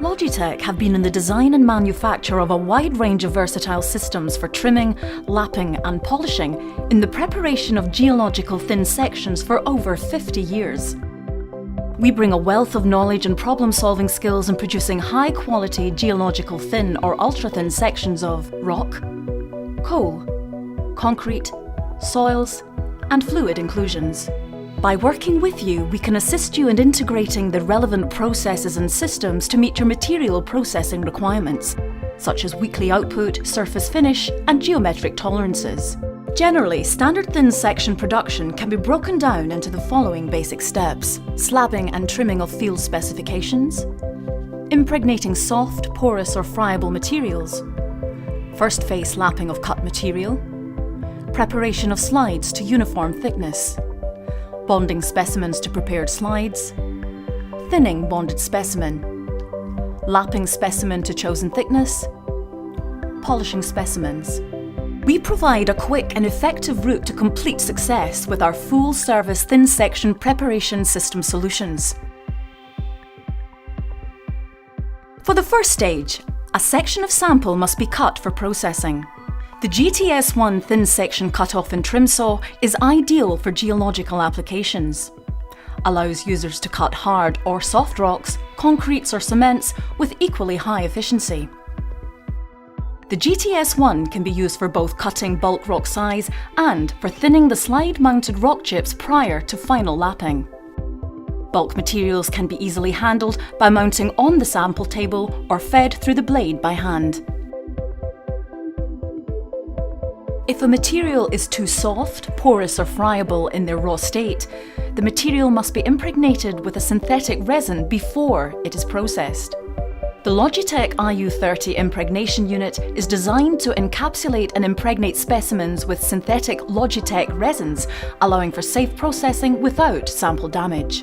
Logitech have been in the design and manufacture of a wide range of versatile systems for trimming, lapping and polishing in the preparation of geological thin sections for over 50 years. We bring a wealth of knowledge and problem-solving skills in producing high-quality geological thin or ultra-thin sections of rock, coal, concrete, soils and fluid inclusions. By working with you, we can assist you in integrating the relevant processes and systems to meet your material processing requirements, such as weekly output, surface finish, and geometric tolerances. Generally, standard thin section production can be broken down into the following basic steps: slabbing and trimming of field specifications, impregnating soft, porous or friable materials, first face lapping of cut material, preparation of slides to uniform thickness, bonding specimens to prepared slides, thinning bonded specimen, lapping specimen to chosen thickness, polishing specimens. We provide a quick and effective route to complete success with our full-service thin section preparation system solutions. For the first stage, a section of sample must be cut for processing. The GTS1 thin section cut-off and trim saw is ideal for geological applications. Allows users to cut hard or soft rocks, concretes or cements with equally high efficiency. The GTS1 can be used for both cutting bulk rock size and for thinning the slide-mounted rock chips prior to final lapping. Bulk materials can be easily handled by mounting on the sample table or fed through the blade by hand. If a material is too soft, porous or friable in their raw state, the material must be impregnated with a synthetic resin before it is processed. The Logitech IU30 impregnation unit is designed to encapsulate and impregnate specimens with synthetic Logitech resins, allowing for safe processing without sample damage.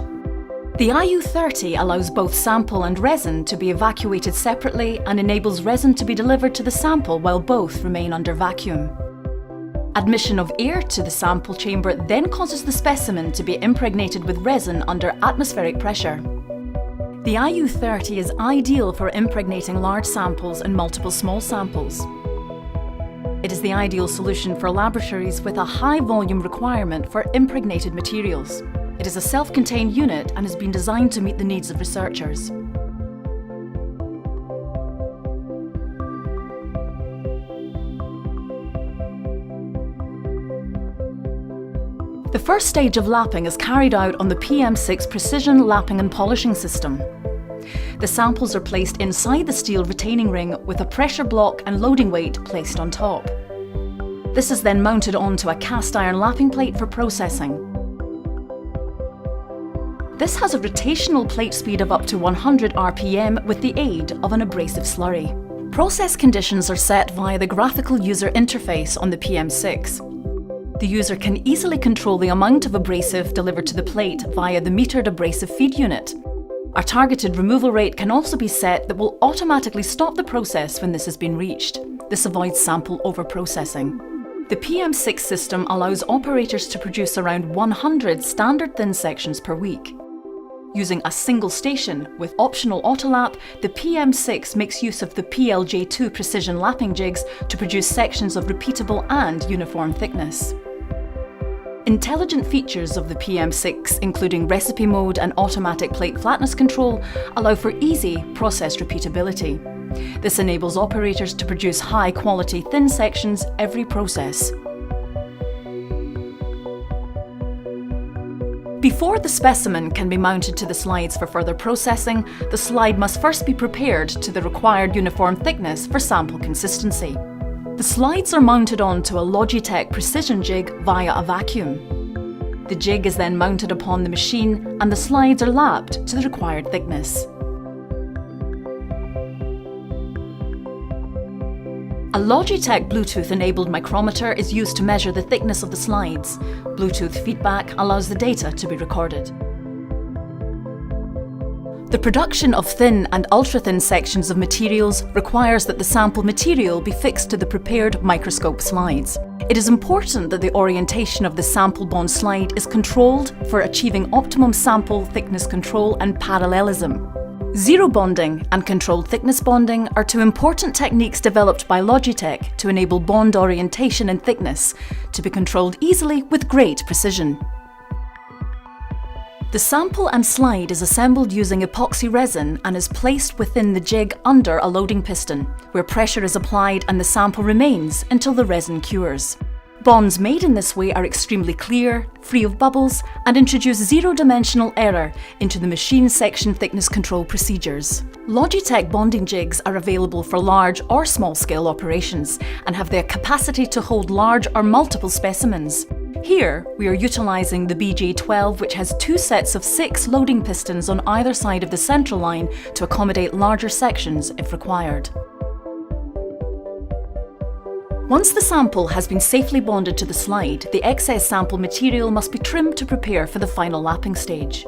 The IU30 allows both sample and resin to be evacuated separately and enables resin to be delivered to the sample while both remain under vacuum. Admission of air to the sample chamber then causes the specimen to be impregnated with resin under atmospheric pressure. The IU30 is ideal for impregnating large samples and multiple small samples. It is the ideal solution for laboratories with a high volume requirement for impregnated materials. It is a self-contained unit and has been designed to meet the needs of researchers. The first stage of lapping is carried out on the PM6 precision lapping and polishing system. The samples are placed inside the steel retaining ring with a pressure block and loading weight placed on top. This is then mounted onto a cast iron lapping plate for processing. This has a rotational plate speed of up to 100 RPM with the aid of an abrasive slurry. Process conditions are set via the graphical user interface on the PM6. The user can easily control the amount of abrasive delivered to the plate via the metered abrasive feed unit. A targeted removal rate can also be set that will automatically stop the process when this has been reached. This avoids sample overprocessing. The PM6 system allows operators to produce around 100 standard thin sections per week. Using a single station with optional autolap, the PM6 makes use of the PLJ2 precision lapping jigs to produce sections of repeatable and uniform thickness. Intelligent features of the PM6, including recipe mode and automatic plate flatness control, allow for easy process repeatability. This enables operators to produce high-quality thin sections every process. Before the specimen can be mounted to the slides for further processing, the slide must first be prepared to the required uniform thickness for sample consistency. The slides are mounted onto a Logitech precision jig via a vacuum. The jig is then mounted upon the machine and the slides are lapped to the required thickness. A Logitech Bluetooth-enabled micrometer is used to measure the thickness of the slides. Bluetooth feedback allows the data to be recorded. The production of thin and ultra-thin sections of materials requires that the sample material be fixed to the prepared microscope slides. It is important that the orientation of the sample bond slide is controlled for achieving optimum sample thickness control and parallelism. Zero bonding and controlled thickness bonding are two important techniques developed by Logitech to enable bond orientation and thickness to be controlled easily with great precision. The sample and slide is assembled using epoxy resin and is placed within the jig under a loading piston, where pressure is applied and the sample remains until the resin cures. Bonds made in this way are extremely clear, free of bubbles, and introduce zero-dimensional error into the machine section thickness control procedures. Logitech bonding jigs are available for large or small-scale operations and have the capacity to hold large or multiple specimens. Here, we are utilising the BJ12, which has two sets of 6 loading pistons on either side of the central line to accommodate larger sections if required. Once the sample has been safely bonded to the slide, the excess sample material must be trimmed to prepare for the final lapping stage.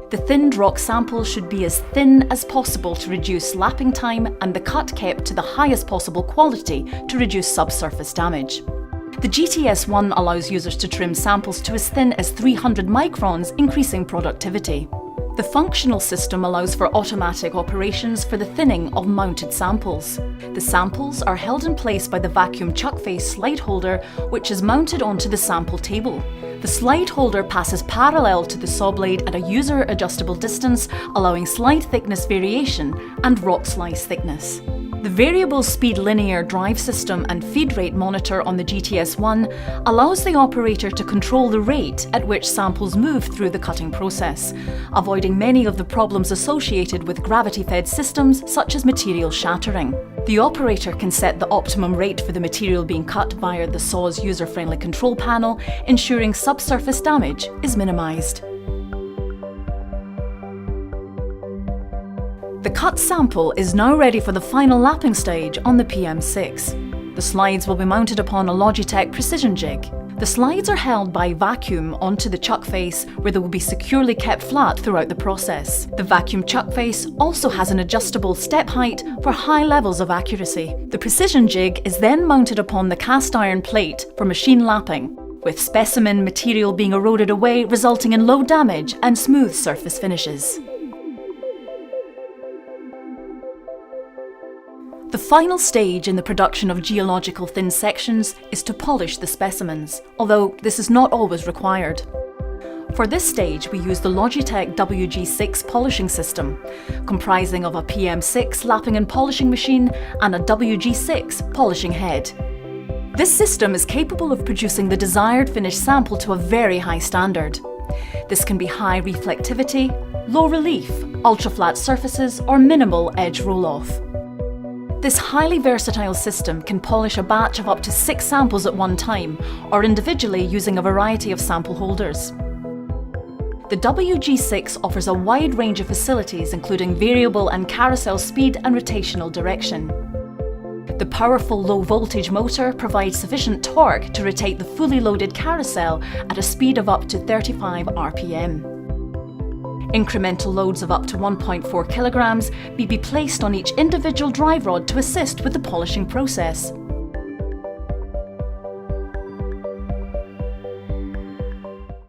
The thinned rock sample should be as thin as possible to reduce lapping time and the cut kept to the highest possible quality to reduce subsurface damage. The GTS1 allows users to trim samples to as thin as 300 microns, increasing productivity. The functional system allows for automatic operations for the thinning of mounted samples. The samples are held in place by the vacuum chuck face slide holder, which is mounted onto the sample table. The slide holder passes parallel to the saw blade at a user-adjustable distance, allowing slide thickness variation and rock slice thickness. The variable speed linear drive system and feed rate monitor on the GTS1 allows the operator to control the rate at which samples move through the cutting process, avoiding many of the problems associated with gravity-fed systems such as material shattering. The operator can set the optimum rate for the material being cut via the saw's user-friendly control panel, ensuring subsurface damage is minimised. The cut sample is now ready for the final lapping stage on the PM6. The slides will be mounted upon a Logitech precision jig. The slides are held by vacuum onto the chuck face, where they will be securely kept flat throughout the process. The vacuum chuck face also has an adjustable step height for high levels of accuracy. The precision jig is then mounted upon the cast iron plate for machine lapping, with specimen material being eroded away, resulting in low damage and smooth surface finishes. The final stage in the production of geological thin sections is to polish the specimens, although this is not always required. For this stage, we use the Logitech WG6 polishing system, comprising of a PM6 lapping and polishing machine and a WG6 polishing head. This system is capable of producing the desired finished sample to a very high standard. This can be high reflectivity, low relief, ultra-flat surfaces, or minimal edge roll-off. This highly versatile system can polish a batch of up to 6 samples at one time, or individually using a variety of sample holders. The WG6 offers a wide range of facilities, including variable and carousel speed and rotational direction. The powerful low-voltage motor provides sufficient torque to rotate the fully loaded carousel at a speed of up to 35 RPM. Incremental loads of up to 1.4 kilograms may be placed on each individual drive rod to assist with the polishing process.